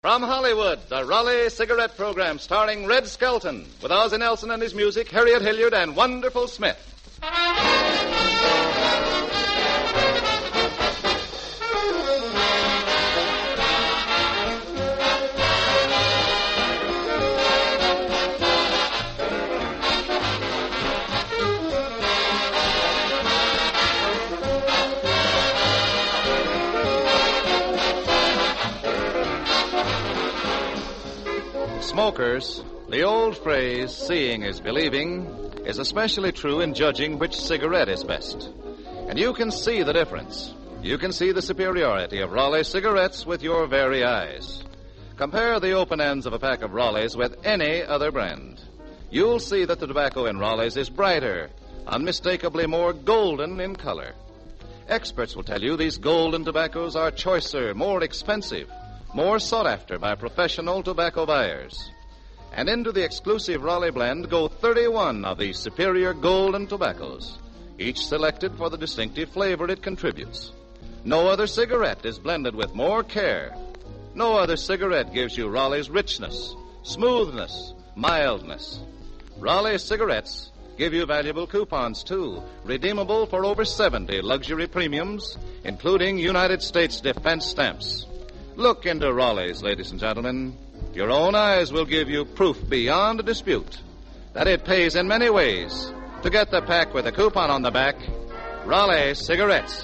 From Hollywood, the Raleigh Cigarette Program starring Red Skelton with Ozzie Nelson and his music, Harriet Hilliard and Wonderful Smith. Smokers, the old phrase, seeing is believing, is especially true in judging which cigarette is best. And you can see the difference. You can see the superiority of Raleigh cigarettes with your very eyes. Compare the open ends of a pack of Raleighs with any other brand. You'll see that the tobacco in Raleighs is brighter, unmistakably more golden in color. Experts will tell you these golden tobaccos are choicer, more expensive, more sought after by professional tobacco buyers. And into the exclusive Raleigh blend go 31 of these superior golden tobaccos, each selected for the distinctive flavor it contributes. No other cigarette is blended with more care. No other cigarette gives you Raleigh's richness, smoothness, mildness. Raleigh cigarettes give you valuable coupons, too, redeemable for over 70 luxury premiums, including United States Defense stamps. Look into Raleigh's, ladies and gentlemen. Your own eyes will give you proof beyond a dispute that it pays in many ways to get the pack with a coupon on the back. Raleigh cigarettes.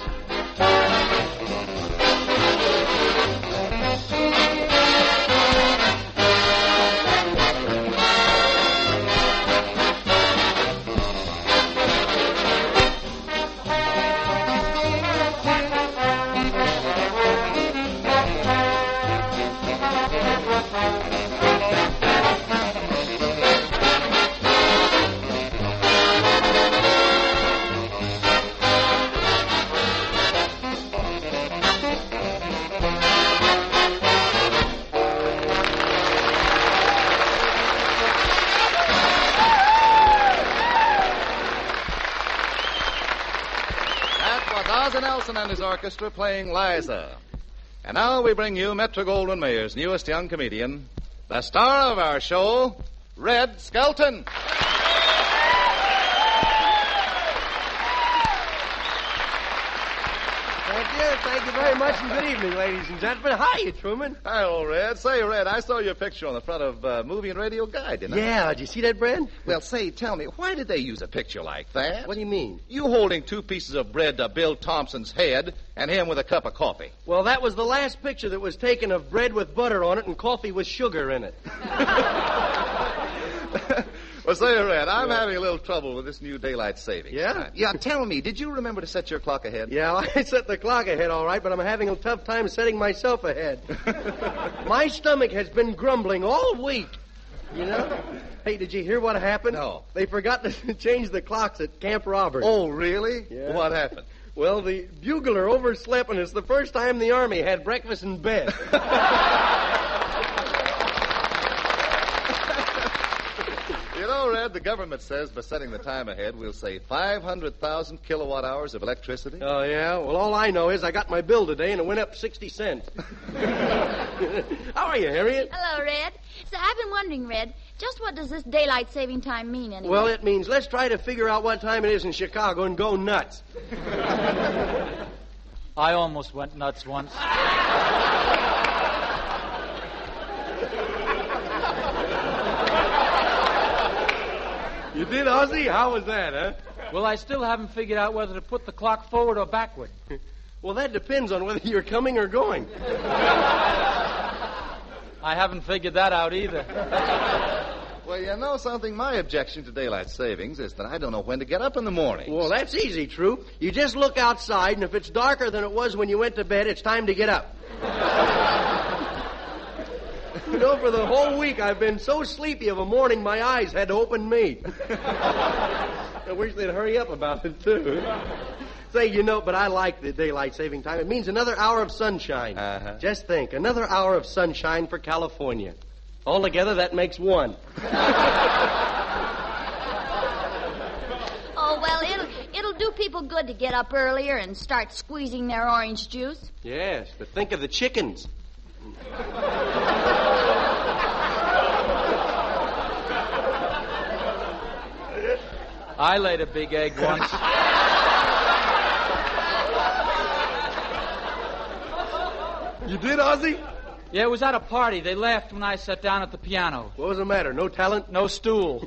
Ozzie Nelson and his orchestra playing Liza. And now we bring you Metro-Goldwyn-Mayer's newest young comedian, the star of our show, Red Skelton. Thank you very much, and good evening, ladies and gentlemen. Hiya, Truman. Hello, Red. Say, Red, I saw your picture on the front of Movie and Radio Guide, didn't I? Yeah, did you see that, Brad? Well, say, tell me, why did they use a picture like that? What do you mean? You holding 2 pieces of bread to Bill Thompson's head and him with a cup of coffee. Well, that was the last picture that was taken of bread with butter on it and coffee with sugar in it. Well, say, Red, I'm having a little trouble with this new daylight savings. Yeah? Yeah, tell me, did you remember to set your clock ahead? Yeah, I set the clock ahead all right, but I'm having a tough time setting myself ahead. My stomach has been grumbling all week, you know? Hey, did you hear what happened? No. They forgot to change the clocks at Camp Robert. Oh, really? Yeah. What happened? Well, the bugler overslept, and it's the first time the Army had breakfast in bed. You know, Red, the government says by setting the time ahead, we'll save 500,000 kilowatt hours of electricity. Oh, yeah? Well, all I know is I got my bill today, and it went up 60 cents. How are you, Harriet? Hello, Red. So I've been wondering, Red, just what does this daylight saving time mean anyway? Well, it means let's try to figure out what time it is in Chicago and go nuts. I almost went nuts once. You did, Ozzie? How was that, huh? Well, I still haven't figured out whether to put the clock forward or backward. Well, that depends on whether you're coming or going. I haven't figured that out either. Well, you know something? My objection to daylight savings is that I don't know when to get up in the morning. Well, that's easy, True. You just look outside, and if it's darker than it was when you went to bed, it's time to get up. You know, for the whole week, I've been so sleepy of a morning, my eyes had to open me. I wish they'd hurry up about it, too. Say, you know, but I like the daylight saving time. It means another hour of sunshine. Uh-huh. Just think, another hour of sunshine for California. Altogether, that makes 1. Oh, well, it'll do people good to get up earlier and start squeezing their orange juice. Yes, but think of the chickens. I laid a big egg once. You did, Ozzy? Yeah, it was at a party. They laughed when I sat down at the piano. What was the matter? No talent? No stool.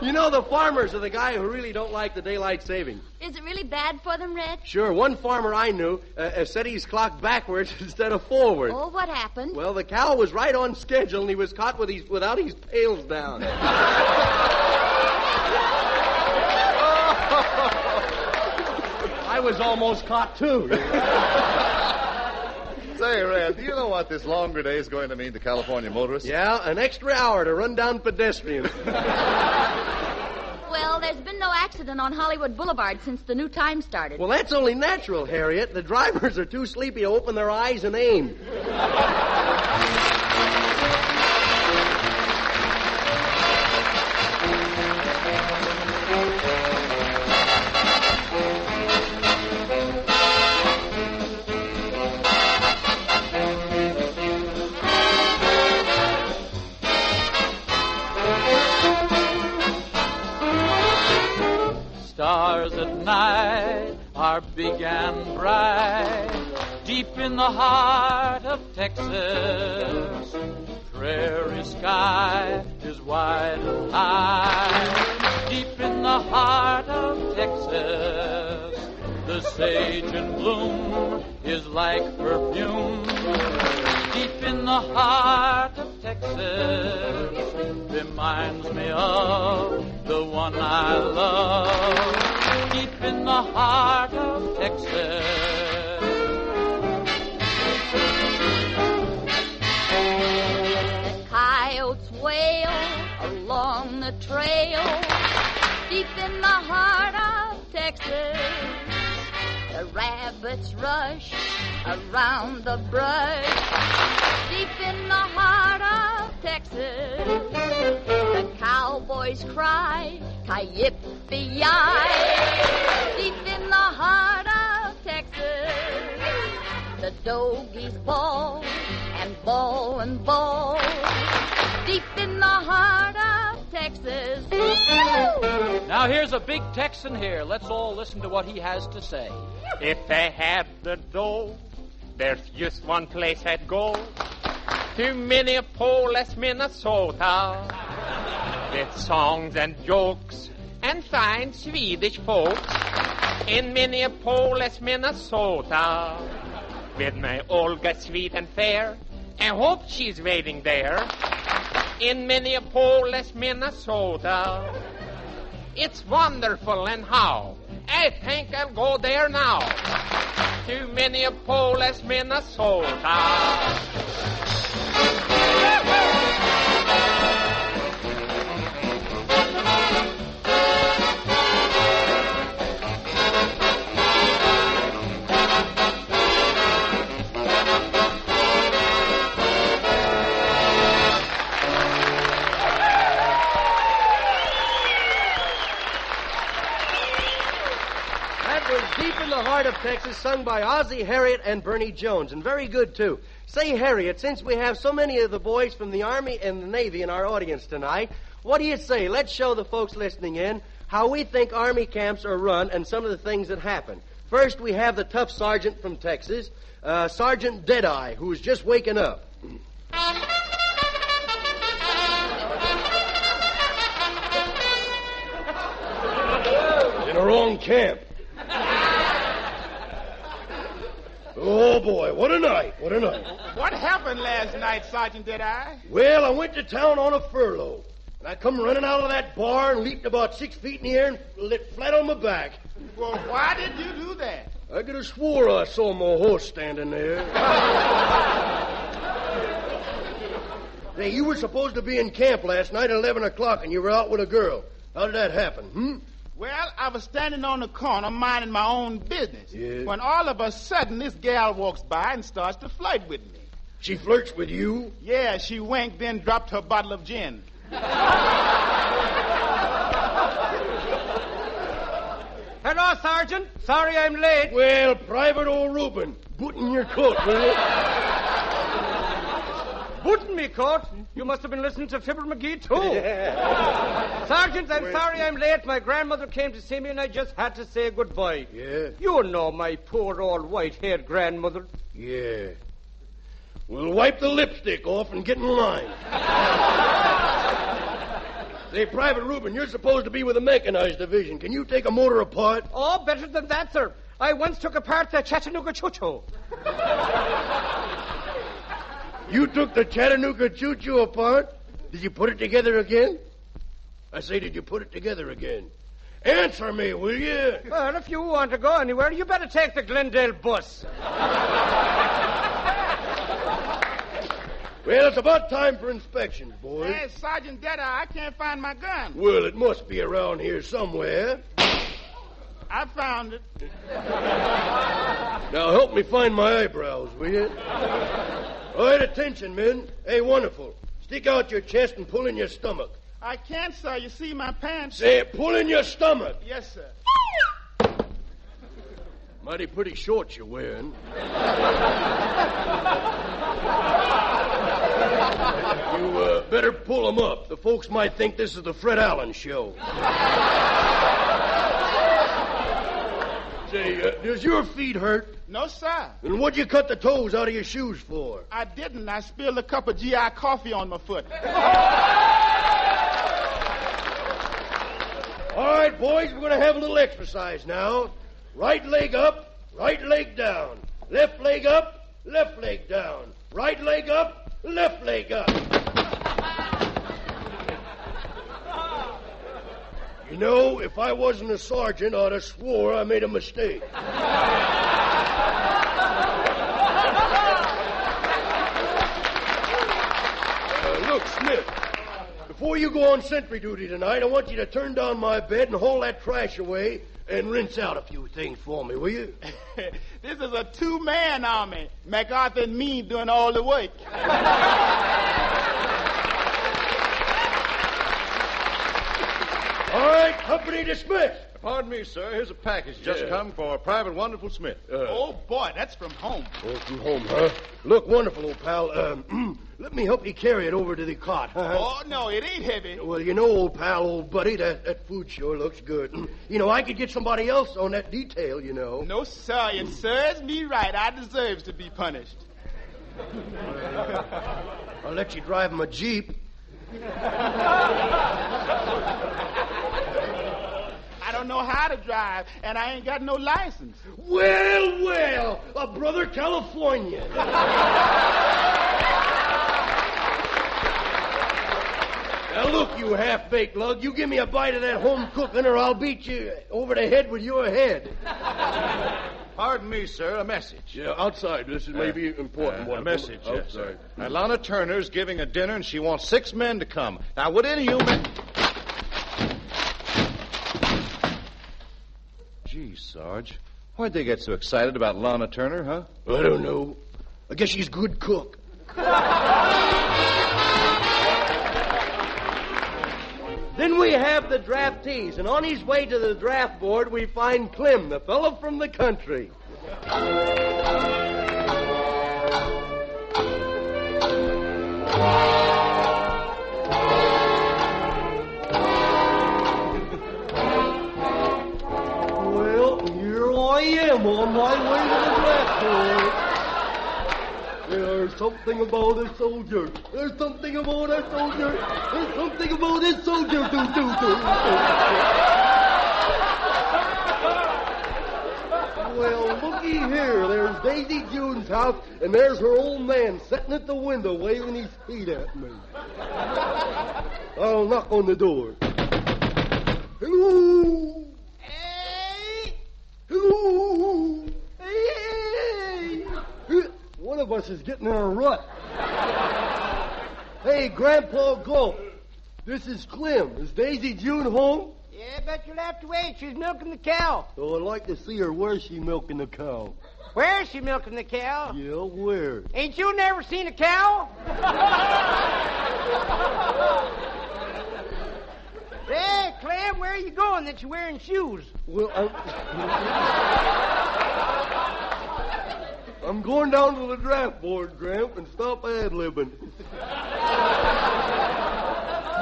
You know, the farmers are the guy who really don't like the daylight saving. Is it really bad for them, Red? Sure, one farmer I knew set his clock backwards instead of forward. Oh, what happened? Well, the cow was right on schedule, and he was caught without his pails down. I was almost caught, too. Say, Red, do you know what this longer day is going to mean to California motorists? Yeah, an extra hour to run down pedestrians. Well, there's been no accident on Hollywood Boulevard since the new time started. Well, that's only natural, Harriet. The drivers are too sleepy to open their eyes and aim. Stars at night are big and bright, deep in the heart of Texas. Prairie sky is wide and high, deep in the heart of Texas. The sage in bloom is like perfume, deep in the heart of Texas. Reminds me of the one I love, deep in the heart of Texas. The coyotes wail along the trail, deep in the heart of Texas. The rabbits rush around the brush, deep in the heart of Texas. The cowboys cry, ki-yip-pe-yi, deep in the heart of Texas. The dogies bawl and bawl and bawl, deep in the heart of Texas. Now here's a big Texan here. Let's all listen to what he has to say. If I had the dough, there's just one place I'd go. To Minneapolis, Minnesota, with songs and jokes and fine Swedish folks. In Minneapolis, Minnesota, with my Olga sweet and fair, I hope she's waiting there. In Minneapolis, Minnesota, it's wonderful, and how I think I'll go there now. To Minneapolis, Minnesota. Deep in the Heart of Texas, sung by Ozzie, Harriet, and Bernie Jones, and very good, too. Say, Harriet, since we have so many of the boys from the Army and the Navy in our audience tonight, what do you say? Let's show the folks listening in how we think Army camps are run and some of the things that happen. First, we have the tough sergeant from Texas, Sergeant Deadeye, who's just waking up. In the wrong camp. Oh, boy, what a night, what a night. What happened last night, Sergeant Deadeye? Well, I went to town on a furlough, and I come running out of that bar and leaped about 6 feet in the air and lit flat on my back. Well, why did you do that? I could have swore I saw my horse standing there. Hey, you were supposed to be in camp last night at 11 o'clock, and you were out with a girl. How did that happen, Well, I was standing on the corner minding my own business. Yes. When all of a sudden this gal walks by and starts to flirt with me. She flirts with you? Yeah, she winked, then dropped her bottle of gin. Hello, Sergeant. Sorry I'm late. Well, Private old Reuben, button your coat, will you? Button me me, Court. You must have been listening to Fibber McGee, too. Sergeant, I'm sorry I'm late. My grandmother came to see me, and I just had to say goodbye. Yeah? You know my poor old white-haired grandmother. Yeah. We'll wipe the lipstick off and get in line. Say, Private Reuben, you're supposed to be with the mechanized division. Can you take a motor apart? Oh, better than that, sir. I once took apart the Chattanooga Choo-Choo. You took the Chattanooga Choo-Choo apart? Did you put it together again? I say, did you put it together again? Answer me, will you? Well, if you want to go anywhere, you better take the Glendale bus. Well, it's about time for inspections, boys. Hey, Sergeant Detta, I can't find my gun. Well, it must be around here somewhere. I found it. Now, help me find my eyebrows, will you? All right, attention, men. Hey, wonderful. Stick out your chest and pull in your stomach. I can't, sir. You see my pants. Say, pull in your stomach. Yes, sir. Mighty pretty shorts you're wearing. You better pull them up. The folks might think this is the Fred Allen show. Say, does your feet hurt? No, sir. Then what'd you cut the toes out of your shoes for? I didn't. I spilled a cup of GI coffee on my foot. All right, boys, we're going to have a little exercise now. Right leg up, right leg down. Left leg up, left leg down. Right leg up, left leg up. You know, if I wasn't a sergeant, I'd have swore I made a mistake. Look, Smith, before you go on sentry duty tonight, I want you to turn down my bed and haul that trash away and rinse out a few things for me, will you? This is a two-man army. MacArthur and me doing all the work. All right, company dismissed. Pardon me, sir. Here's a package just come for Private Wonderful Smith. Oh, boy, that's from home. Oh, from home, huh? Look, wonderful, old pal. Let me help you carry it over to the cot, huh? Oh, no, it ain't heavy. Well, you know, old pal, old buddy, that food sure looks good. You know, I could get somebody else on that detail, you know. No, sir. It serves me right. I deserves to be punished. I'll let you drive him a Jeep. I don't know how to drive, and I ain't got no license. Well, a brother California. Now, look, you half-baked lug, you give me a bite of that home cooking or I'll beat you over the head with your head. Pardon me, sir, a message. Yeah, outside. This is maybe important one. A message, yes, sir. Outside. Lana Turner's giving a dinner, and she wants 6 men to come. Now, would any of you men... Gee, Sarge, why'd they get so excited about Lana Turner, huh? I don't know. I guess she's a good cook. Then we have the draftees, and on his way to the draft board, we find Clem, the fellow from the country. Well, here I am on my way to the draft board. There's something about a soldier. There's something about a soldier. There's something about a soldier. Well, looky here. There's Daisy June's house, and there's her old man sitting at the window waving his feet at me. I'll knock on the door. Hello? Hey! Hello? Hey! One of us is getting in a rut. Hey, Grandpa Gulp. This is Clem. Is Daisy June home? Yeah, but you'll have to wait. She's milking the cow. Oh, I'd like to see her. Where's she milking the cow? Where is she milking the cow? Yeah, where? Ain't you never seen a cow? Hey, Clem, where are you going that you're wearing shoes? Well, I'm going down to the draft board, Gramp, and stop ad-libbing.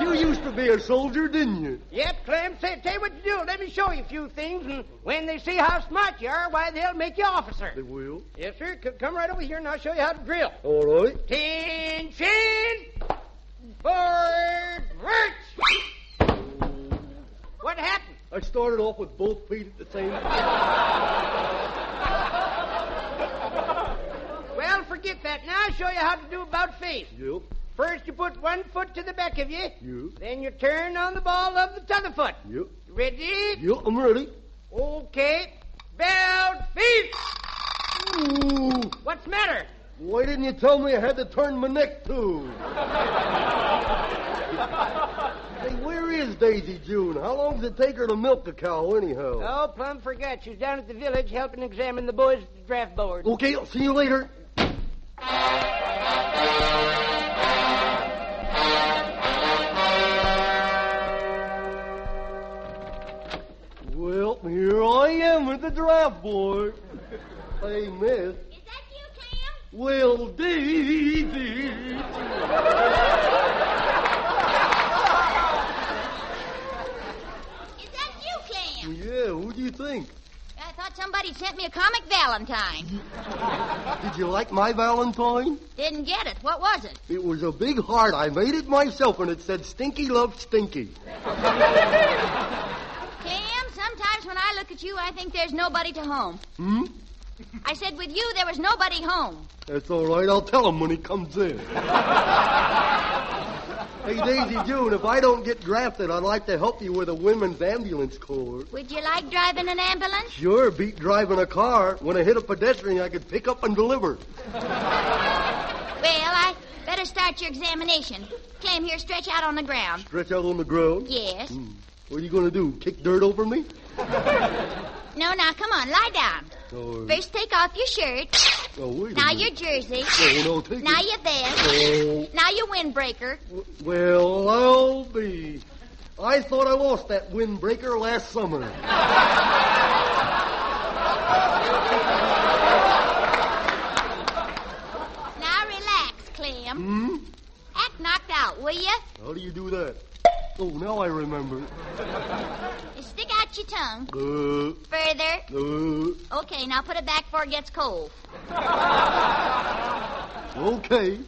You used to be a soldier, didn't you? Yep, Clem. Tell you what you do. Let me show you a few things, and when they see how smart you are, why, they'll make you officer. They will. Yes, sir. Come right over here, and I'll show you how to drill. All right. Attention! Forward march! What happened? I started off with both feet at the same time. Well, forget that. Now I'll show you how to do about face. Yep. First, you put one foot to the back of you. Yep. Then you turn on the ball of the t'other foot. Yep. Ready? Yep, I'm ready. Okay. Belt feet! Ooh. What's the matter? Why didn't you tell me I had to turn my neck, too? Hey, where is Daisy June? How long does it take her to milk a cow, anyhow? Oh, plumb forgot. She's down at the village helping examine the boys' draft board. Okay, I'll see you later. Well, here I am at the draft board. Hey, miss. Is that you, Clem? Well, Daisy. Is that you, Clem? Yeah, who do you think? I thought somebody sent me a comic Valentine. Did you like my Valentine? Didn't get it. What was it? It was a big heart. I made it myself, and it said, Stinky loves Stinky. Clem, sometimes when I look at you, I think there's nobody to home. Hmm? I said with you, there was nobody home. That's all right. I'll tell him when he comes in. Hey, Daisy June, if I don't get drafted, I'd like to help you with a women's ambulance corps. Would you like driving an ambulance? Sure, beat driving a car. When I hit a pedestrian, I could pick up and deliver. Well, I better start your examination. Clem, here, stretch out on the ground. Stretch out on the ground? Yes. What are you going to do, kick dirt over me? No, now, come on, lie down. Oh, First, take off your shirt. oh wait a Now minute. your jersey. Oh, no, take Now it. your vest. Oh, Now your windbreaker. well, I'll be. I thought I lost that windbreaker last summer. Now relax, Clem. Hmm? Act knocked out, will you? How do you do that? Oh, now I remember. Just stick out your tongue. Further. Okay, now put it back before it gets cold. Okay.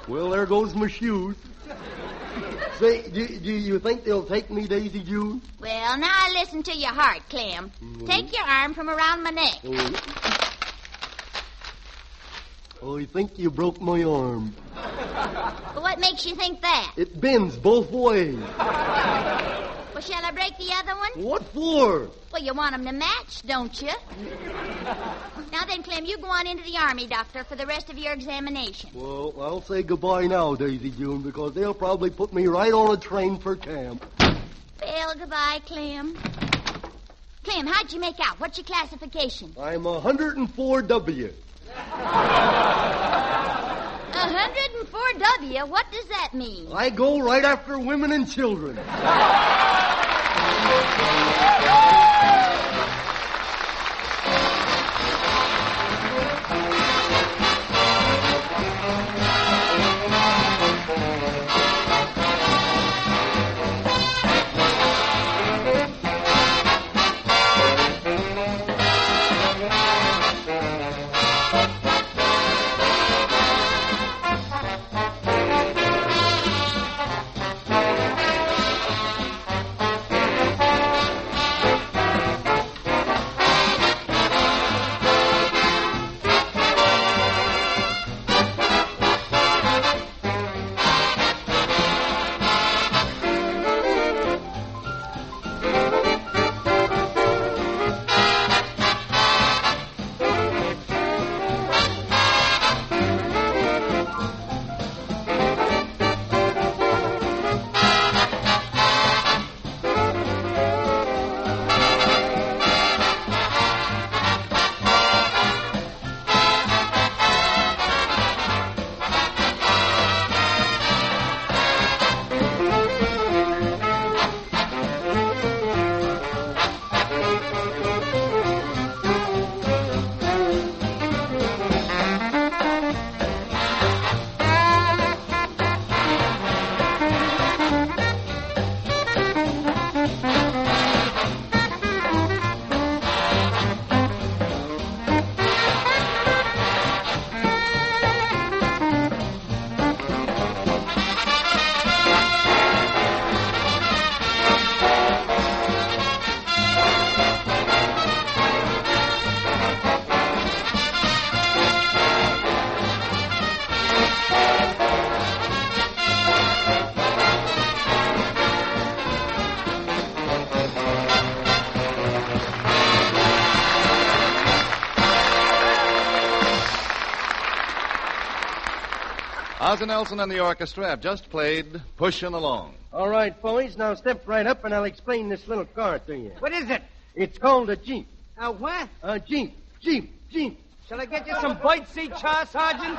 Well, there goes my shoes. Say, do you think they'll take me, Daisy June? Well, now listen to your heart, Clem. Take your arm from around my neck. Oh, I think you broke my arm. What makes you think that? It bends both ways. Well, shall I break the other one? What for? Well, you want them to match, don't you? Now then, Clem, you go on into the army, doctor, for the rest of your examination. Well, I'll say goodbye now, Daisy June, because they'll probably put me right on a train for camp. Well, goodbye, Clem. Clem, how'd you make out? What's your classification? I'm 104W. 104W? What does that mean? I go right after women and children. Ozzie Nelson and the orchestra have just played Pushin' Along. All right, boys, now step right up and I'll explain this little car to you. What is it? It's called a Jeep. A what? A Jeep. Jeep. Shall I get you some bite seat, Sergeant?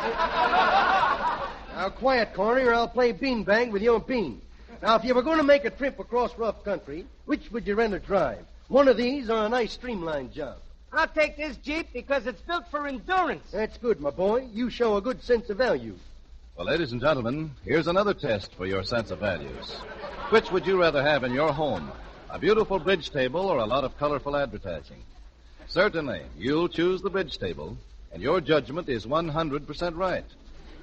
Now, quiet, Corny, or I'll play beanbag with your bean. Now, if you were going to make a trip across rough country, which would you rather drive? One of these or a nice streamlined job? I'll take this Jeep because it's built for endurance. That's good, my boy. You show a good sense of value. Well, ladies and gentlemen, here's another test for your sense of values. Which would you rather have in your home? A beautiful bridge table or a lot of colorful advertising? Certainly, you'll choose the bridge table, and your judgment is 100% right.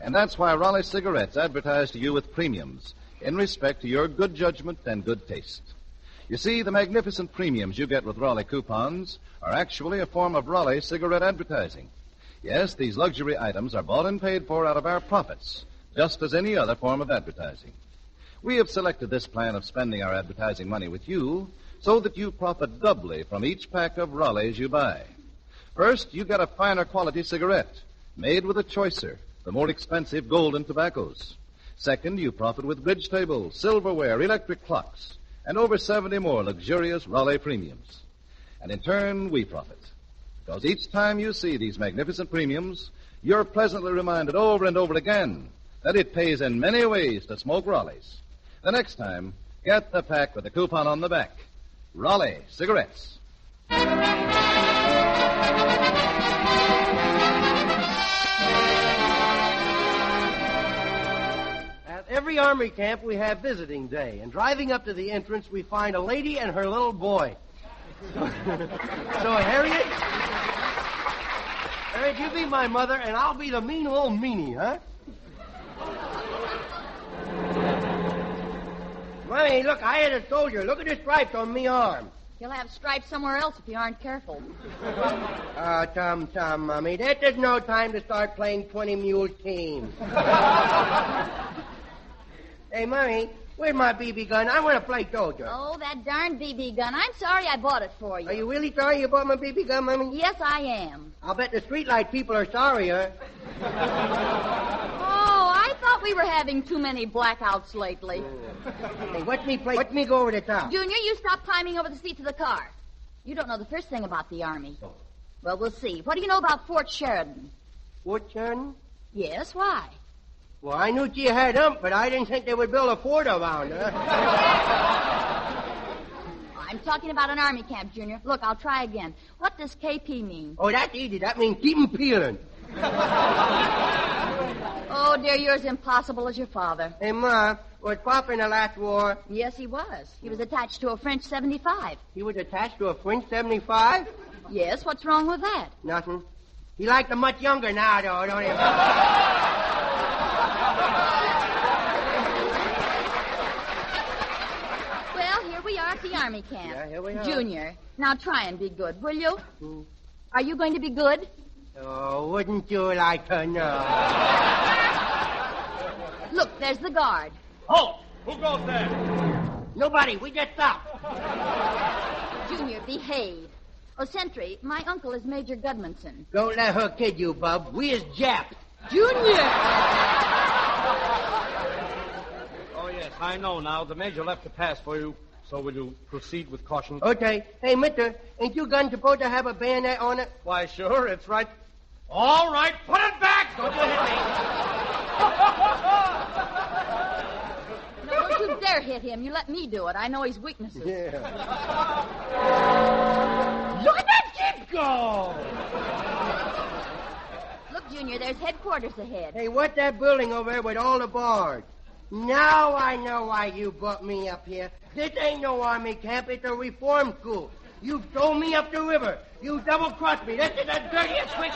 And that's why Raleigh Cigarettes advertise to you with premiums in respect to your good judgment and good taste. You see, the magnificent premiums you get with Raleigh coupons are actually a form of Raleigh cigarette advertising. Yes, these luxury items are bought and paid for out of our profits, just as any other form of advertising. We have selected this plan of spending our advertising money with you so that you profit doubly from each pack of Raleighs you buy. First, you get a finer quality cigarette, made with a choicer, the more expensive golden tobaccos. Second, you profit with bridge tables, silverware, electric clocks, and over 70 more luxurious Raleigh premiums. And in turn, we profit. Because each time you see these magnificent premiums, you're pleasantly reminded over and over again that it pays in many ways to smoke Raleighs. The next time, get the pack with the coupon on the back. Raleigh Cigarettes. At every Army camp, we have visiting day, and driving up to the entrance, we find a lady and her little boy. So, Harriet, you be my mother, and I'll be the mean old meanie, huh? Mommy, look, I had a soldier. Look at the stripes on me arm. You'll have stripes somewhere else if you aren't careful. Tom, Mommy, that is no time to start playing 20 mule team. Hey, Mommy, where's my BB gun? I want to play soldier. Oh, that darn BB gun. I'm sorry I bought it for you. Are you really sorry you bought my BB gun, Mommy? Yes, I am. I'll bet the streetlight people are sorrier. Oh, I thought we were having too many blackouts lately. Hey, watch me go over the top. Junior, you stop climbing over the seats of the car. You don't know the first thing about the Army. Oh. Well, we'll see. What do you know about Fort Sheridan? Fort Sheridan? Yes, why? Well, I knew you had but I didn't think they would build a fort around her. I'm talking about an Army camp, Junior. Look, I'll try again. What does KP mean? Oh, that's easy. That means keep 'em peeling. Oh, dear, you're as impossible as your father. Hey, Ma, was Papa in the last war? Yes, he was. He was attached to a French 75. He was attached to a French 75? Yes, what's wrong with that? Nothing. He liked them much younger now, though, don't he? Well, here we are at the Army camp. Yeah, here we are. Junior, now try and be good, will you? Are you going to be good? Oh, wouldn't you like to know? Look, there's the guard. Halt! Who goes there? Nobody. We just stopped. Junior, behave. Oh, Sentry, my uncle is Major Gudmundson. Don't let her kid you, bub. We is Japs. Junior! Oh, yes, I know now. The Major left a pass for you. So will you proceed with caution? Okay. Hey, mister, ain't your gun supposed to have a bayonet on it? Why, sure, it's right. All right, put it back! Don't you hit me. No, don't you dare hit him. You let me do it. I know his weaknesses. Yeah. Look at that Jeep go! Look, Junior, there's headquarters ahead. Hey, what's that building over there with all the bars? Now I know why you brought me up here. This ain't no Army camp. It's a reform school. You throw me up the river. You double-crossed me. This is the dirtiest trick.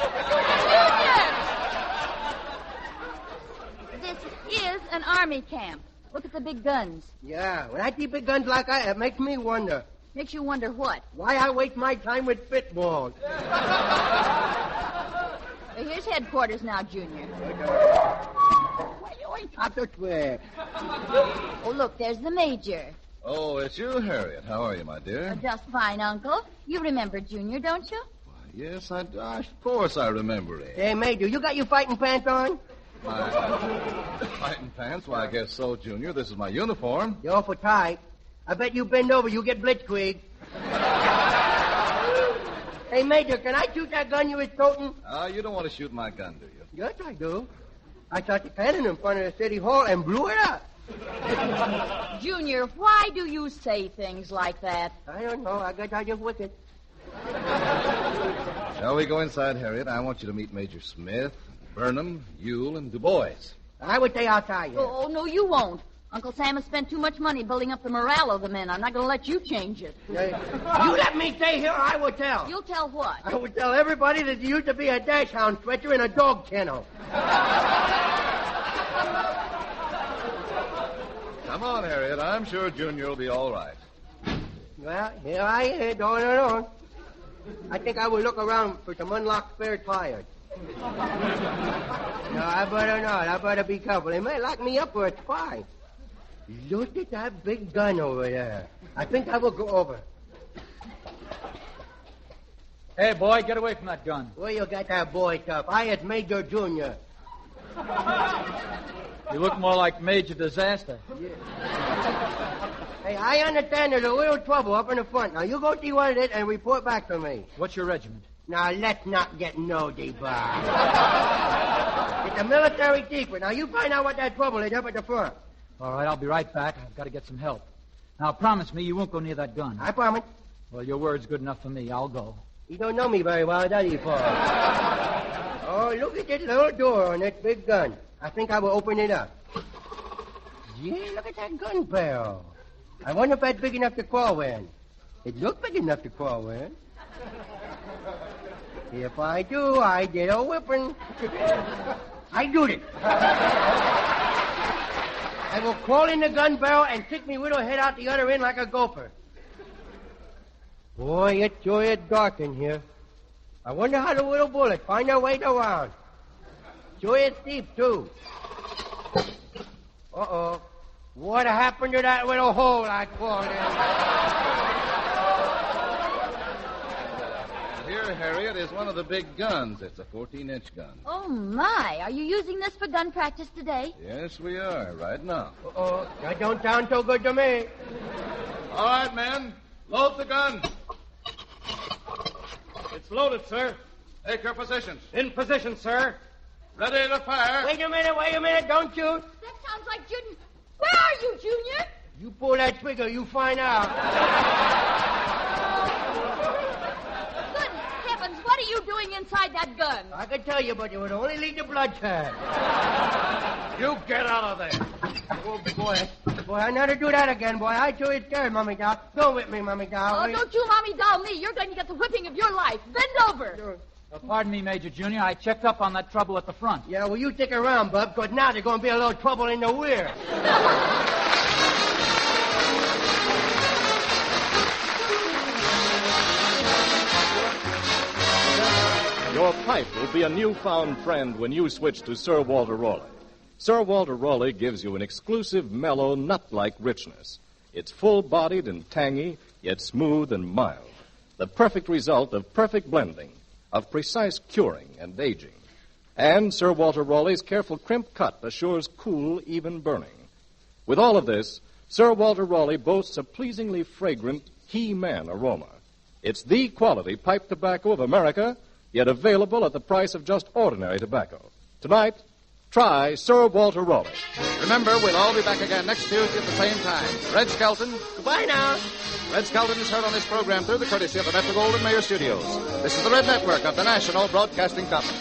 This is an Army camp. Look at the big guns. Yeah, when I see big guns like that, it makes me wonder. Makes you wonder what? Why I waste my time with spitballs. Here's headquarters now, Junior. Why you ain't top to swear? Oh, look, there's the Major. Oh, it's you, Harriet. How are you, my dear? Just fine, Uncle. You remember Junior, don't you? Yes, of course I remember it. Hey, Major, you got your fighting pants on? My fighting pants? Why, I guess so, Junior. This is my uniform. You're awful tight. I bet you bend over, you get blitzkrieg. Hey, Major, can I shoot that gun you was toting? You don't want to shoot my gun, do you? Yes, I do. I shot the cannon in front of the city hall and blew it up. Junior, why do you say things like that? I don't know. I guess I just wicked. Shall we go inside, Harriet? I want you to meet Major Smith, Burnham, Ewell, and Du Bois. I would stay outside here. Oh, no, you won't. Uncle Sam has spent too much money building up the morale of the men. I'm not going to let you change it. You let me stay here, or I will tell. You'll tell what? I will tell everybody that you used to be a dash hound stretcher in a dog kennel. Come on, Harriet. I'm sure Junior will be all right. Well, here I am, going on. I think I will look around for some unlocked spare tires. No, I better not. I better be careful. They may lock me up for a spy. Look at that big gun over there. I think I will go over. Hey, boy, get away from that gun. Where you got that boy stuff? I is Major Junior. You look more like Major Disaster. Yeah. Hey, I understand there's a little trouble up in the front. Now, you go see what it is and report back to me. What's your regiment? Now, let's not get nosy, Bob. It's a military secret. Now, you find out what that trouble is up at the front. All right, I'll be right back. I've got to get some help. Now, promise me you won't go near that gun. I promise. Well, your word's good enough for me. I'll go. You don't know me very well, does he, Paul? Oh, look at this little door on that big gun. I think I will open it up. Gee, look at that gun barrel. I wonder if that's big enough to crawl in. It looks big enough to crawl in. If I do, I get a whipping. I do it. I will crawl in the gun barrel and stick me little head out the other end like a gopher. Boy, it sure is dark in here. I wonder how the little bullets find their way around. Sure is deep, too. Uh-oh. What happened to that little hole I crawled in? Here, Harriet, is one of the big guns. It's a 14-inch gun. Oh, my. Are you using this for gun practice today? Yes, we are, right now. Uh-oh. That don't sound so good to me. All right, men. Load the gun. It's loaded, sir. Take your positions. In position, sir. Ready to fire. Wait a minute. Don't shoot. That sounds like Junior. Where are you, Junior? You pull that trigger, you find out. Good heavens, what are you doing inside that gun? I could tell you, but it would only lead to bloodshed. You get out of there. Oh, boy, I never do that again, boy. I sure is scared, Mommy Doll. Go with me, Mommy Doll. Oh, don't you mommy doll me. You're going to get the whipping of your life. Bend over. Pardon me, Major Junior. I checked up on that trouble at the front. Yeah, well, you stick around, Bub, because now there's going to be a little trouble in the rear. Your pipe will be a newfound friend when you switch to Sir Walter Raleigh. Sir Walter Raleigh gives you an exclusive, mellow, nut-like richness. It's full-bodied and tangy, yet smooth and mild. The perfect result of perfect blending, of precise curing and aging. And Sir Walter Raleigh's careful crimp cut assures cool, even burning. With all of this, Sir Walter Raleigh boasts a pleasingly fragrant He-Man aroma. It's the quality pipe tobacco of America, yet available at the price of just ordinary tobacco. Tonight, try Sir Walter Raleigh. Remember, we'll all be back again next Tuesday at the same time. Red Skelton. Goodbye now. Red Skelton is heard on this program through the courtesy of the Metro-Goldwyn-Mayer Studios. This is the Red Network of the National Broadcasting Company.